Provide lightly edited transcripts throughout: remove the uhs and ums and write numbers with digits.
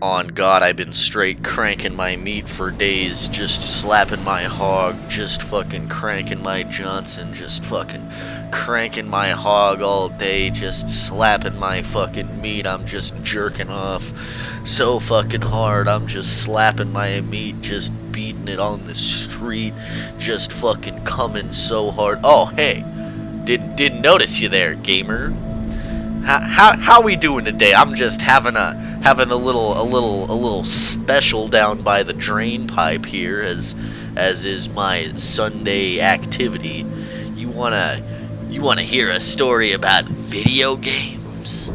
On God, I've been straight cranking my meat for days, just slapping my hog, just fucking cranking my Johnson, just fucking cranking my hog all day, just slapping my fucking meat. I'm just jerking off so fucking hard. I'm just slapping my meat, just beating it on the street, just fucking coming so hard. Oh, hey, didn't notice you there, gamer. How we doing today? I'm just having a little special down by the drain pipe here, as is my Sunday activity. You wanna hear a story about video games?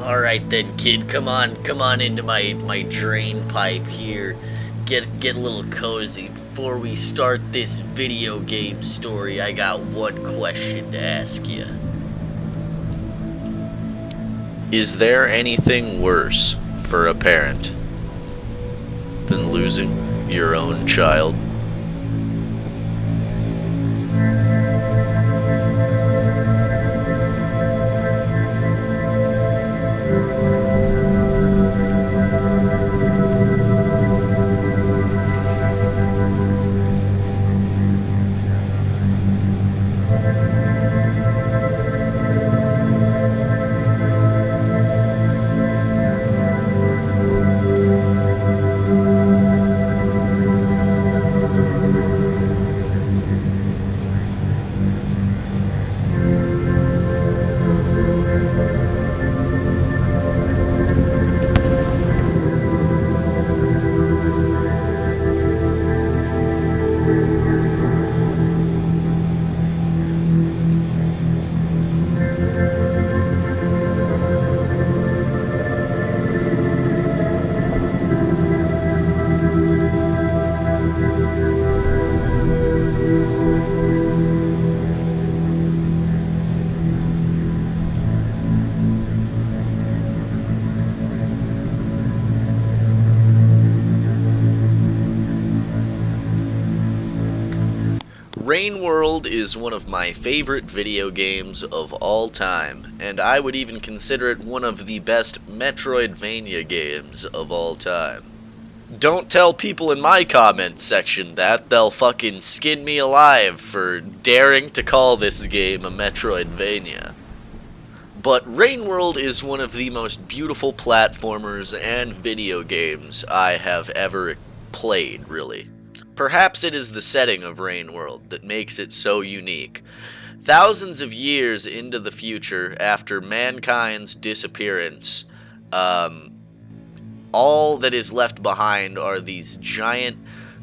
All right then, kid. Come on into my drain pipe here. Get a little cozy. Before we start this video game story, I got one question to ask you. Is there anything worse for a parent than losing your own child? Rain World is one of my favorite video games of all time, and I would even consider it one of the best Metroidvania games of all time. Don't tell people in my comments section that. They'll fucking skin me alive for daring to call this game a Metroidvania. But Rain World is one of the most beautiful platformers and video games I have ever played, really. Perhaps it is the setting of Rain World that makes it so unique. Thousands of years into the future, after mankind's disappearance, all that is left behind are these giant,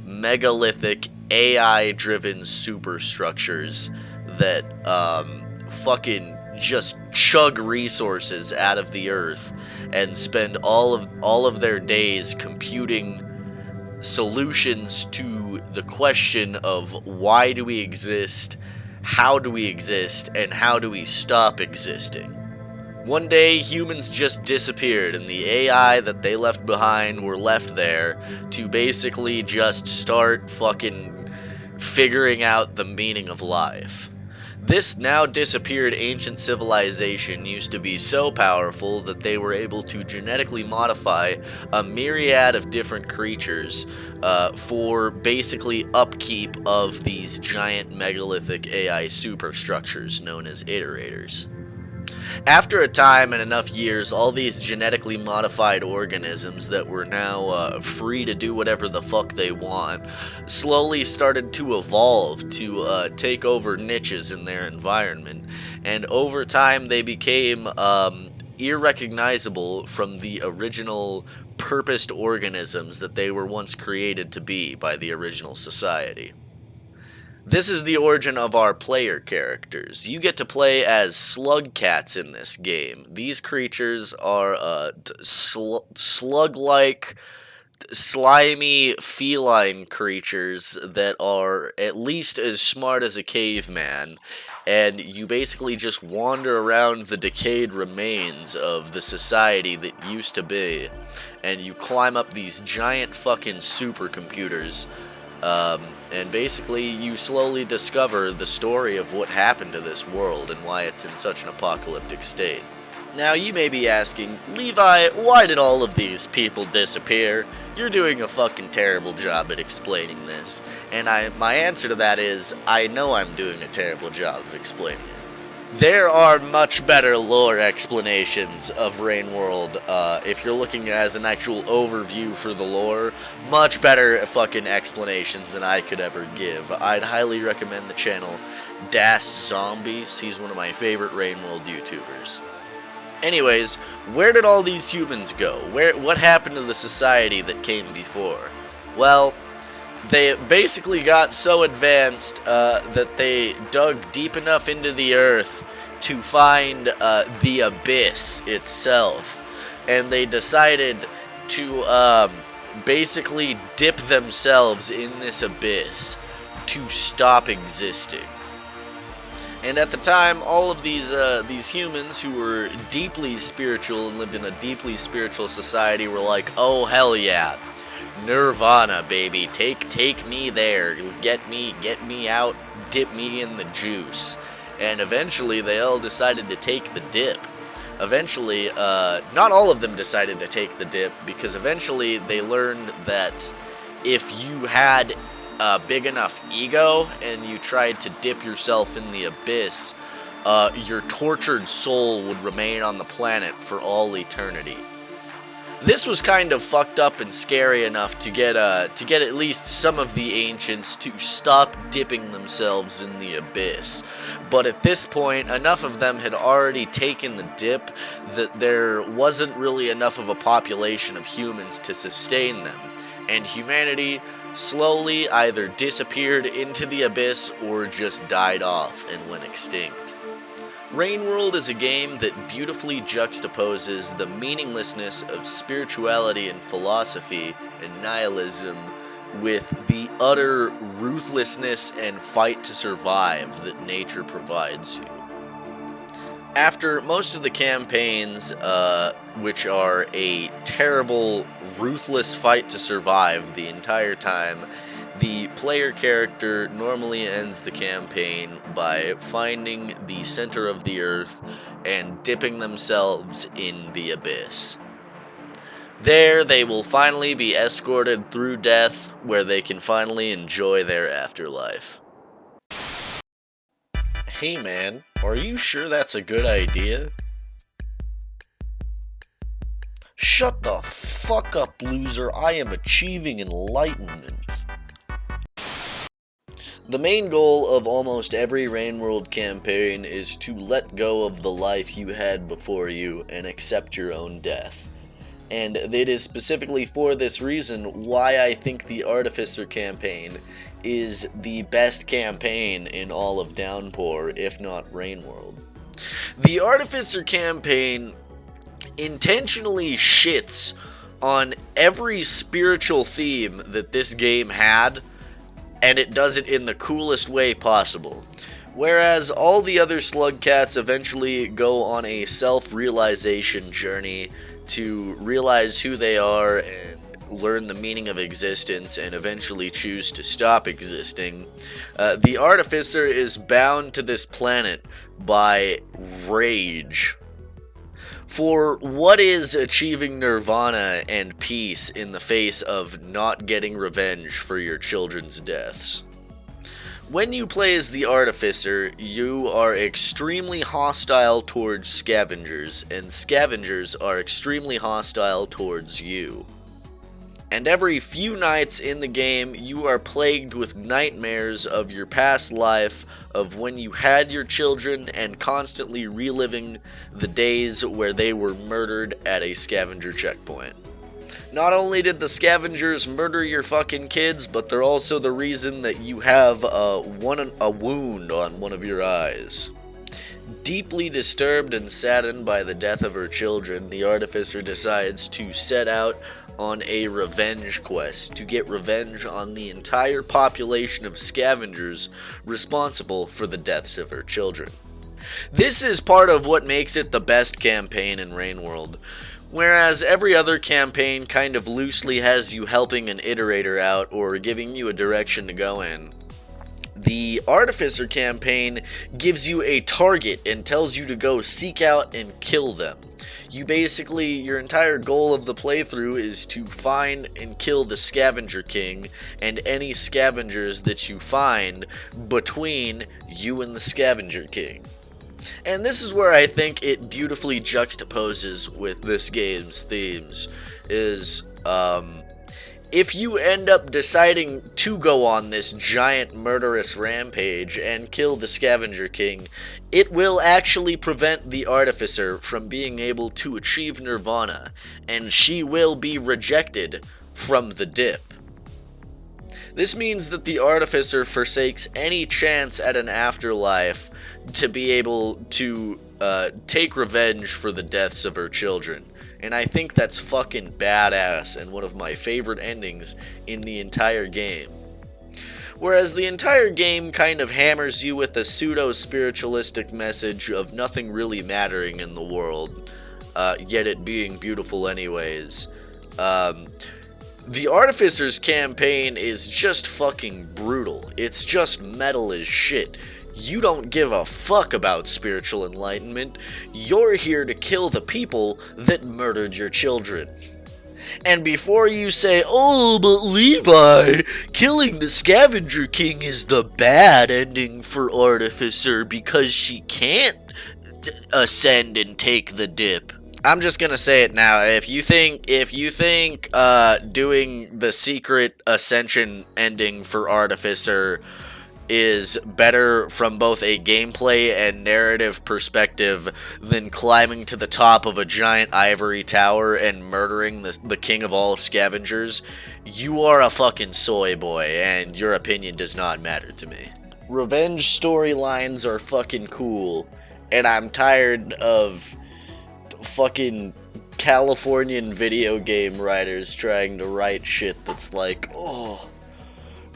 megalithic, AI-driven superstructures that fucking just chug resources out of the earth and spend all of their days computing solutions to the question of why do we exist, how do we exist, and how do we stop existing. One day, humans just disappeared, and the AI that they left behind were left there to basically just start fucking figuring out the meaning of life. This now disappeared ancient civilization used to be so powerful that they were able to genetically modify a myriad of different creatures for basically upkeep of these giant megalithic AI superstructures known as iterators. After a time and enough years, all these genetically modified organisms that were now free to do whatever the fuck they want slowly started to evolve to take over niches in their environment, and over time they became irrecognizable from the original purposed organisms that they were once created to be by the original society. This is the origin of our player characters. You get to play as slug cats in this game. These creatures are slug-like, slimy, feline creatures that are at least as smart as a caveman, and you basically just wander around the decayed remains of the society that used to be, and you climb up these giant fucking supercomputers. And basically you slowly discover the story of what happened to this world and why it's in such an apocalyptic state. Now you may be asking, Levi, why did all of these people disappear? You're doing a fucking terrible job at explaining this. And my answer to that is, I know I'm doing a terrible job of explaining it. There are much better lore explanations of Rain World, if you're looking as an actual overview for the lore, much better fucking explanations than I could ever give. I'd highly recommend the channel Das Zombies. He's one of my favorite Rain World YouTubers. Anyways, where did all these humans go? What happened to the society that came before? Well, they basically got so advanced that they dug deep enough into the earth to find the abyss itself. And they decided to basically dip themselves in this abyss to stop existing. And at the time, all of these humans who were deeply spiritual and lived in a deeply spiritual society were like, oh hell yeah, Nirvana, baby, take me there, get me out, dip me in the juice. And eventually they all decided to take the dip. Eventually, not all of them decided to take the dip, because eventually they learned that if you had a big enough ego and you tried to dip yourself in the abyss, your tortured soul would remain on the planet for all eternity. This was kind of fucked up and scary enough to get at least some of the ancients to stop dipping themselves in the abyss. But at this point, enough of them had already taken the dip that there wasn't really enough of a population of humans to sustain them, and humanity slowly either disappeared into the abyss or just died off and went extinct. Rain World is a game that beautifully juxtaposes the meaninglessness of spirituality and philosophy and nihilism with the utter ruthlessness and fight to survive that nature provides you. After most of the campaigns, which are a terrible, ruthless fight to survive the entire time, the player character normally ends the campaign by finding the center of the earth and dipping themselves in the abyss. There, they will finally be escorted through death, where they can finally enjoy their afterlife. Hey man, are you sure that's a good idea? Shut the fuck up, loser. I am achieving enlightenment. The main goal of almost every Rain World campaign is to let go of the life you had before you and accept your own death. And it is specifically for this reason why I think the Artificer campaign is the best campaign in all of Downpour, if not Rain World. The Artificer campaign intentionally shits on every spiritual theme that this game had, and it does it in the coolest way possible. Whereas all the other Slugcats eventually go on a self-realization journey to realize who they are and learn the meaning of existence and eventually choose to stop existing, the Artificer is bound to this planet by rage. For what is achieving nirvana and peace in the face of not getting revenge for your children's deaths? When you play as the Artificer, you are extremely hostile towards scavengers, and scavengers are extremely hostile towards you. And every few nights in the game, you are plagued with nightmares of your past life, of when you had your children, and constantly reliving the days where they were murdered at a scavenger checkpoint. Not only did the scavengers murder your fucking kids, but they're also the reason that you have a wound on one of your eyes. Deeply disturbed and saddened by the death of her children, the Artificer decides to set out on a revenge quest to get revenge on the entire population of scavengers responsible for the deaths of her children. This is part of what makes it the best campaign in Rain World. Whereas every other campaign kind of loosely has you helping an iterator out or giving you a direction to go in, The Artificer campaign gives you a target and tells you to go seek out and kill them. You basically, your entire goal of the playthrough is to find and kill the Scavenger King and any scavengers that you find between you and the Scavenger King. And this is where I think it beautifully juxtaposes with this game's themes, is, if you end up deciding to go on this giant murderous rampage and kill the Scavenger King, it will actually prevent the Artificer from being able to achieve Nirvana, and she will be rejected from the dip. This means that the Artificer forsakes any chance at an afterlife to be able to take revenge for the deaths of her children. And I think that's fucking badass and one of my favorite endings in the entire game. Whereas the entire game kind of hammers you with a pseudo-spiritualistic message of nothing really mattering in the world, yet it being beautiful anyways. The Artificer's campaign is just fucking brutal. It's just metal as shit. You don't give a fuck about spiritual enlightenment. You're here to kill the people that murdered your children. And before you say, oh, but Levi, killing the Scavenger King is the bad ending for Artificer because she can't ascend and take the dip. I'm just gonna say it now. If you think doing the secret ascension ending for Artificer is better from both a gameplay and narrative perspective than climbing to the top of a giant ivory tower and murdering the king of all scavengers, you are a fucking soy boy, and your opinion does not matter to me. Revenge storylines are fucking cool, and I'm tired of fucking Californian video game writers trying to write shit that's like, oh,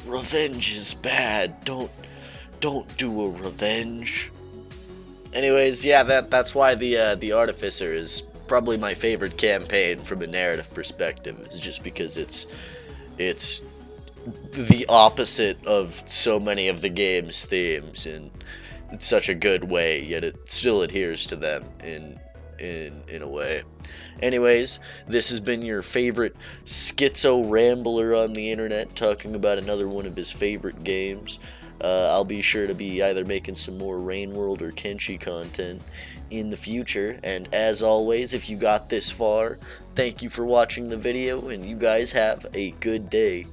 revenge is bad. Don't do a revenge. Anyways, yeah, that's why the Artificer is probably my favorite campaign from a narrative perspective. It's just because it's the opposite of so many of the game's themes in such a good way, yet it still adheres to them in a way. Anyways, this has been your favorite schizo rambler on the internet talking about another one of his favorite games. I'll be sure to be either making some more Rain World or Kenshi content in the future, and as always, if you got this far, thank you for watching the video, and you guys have a good day.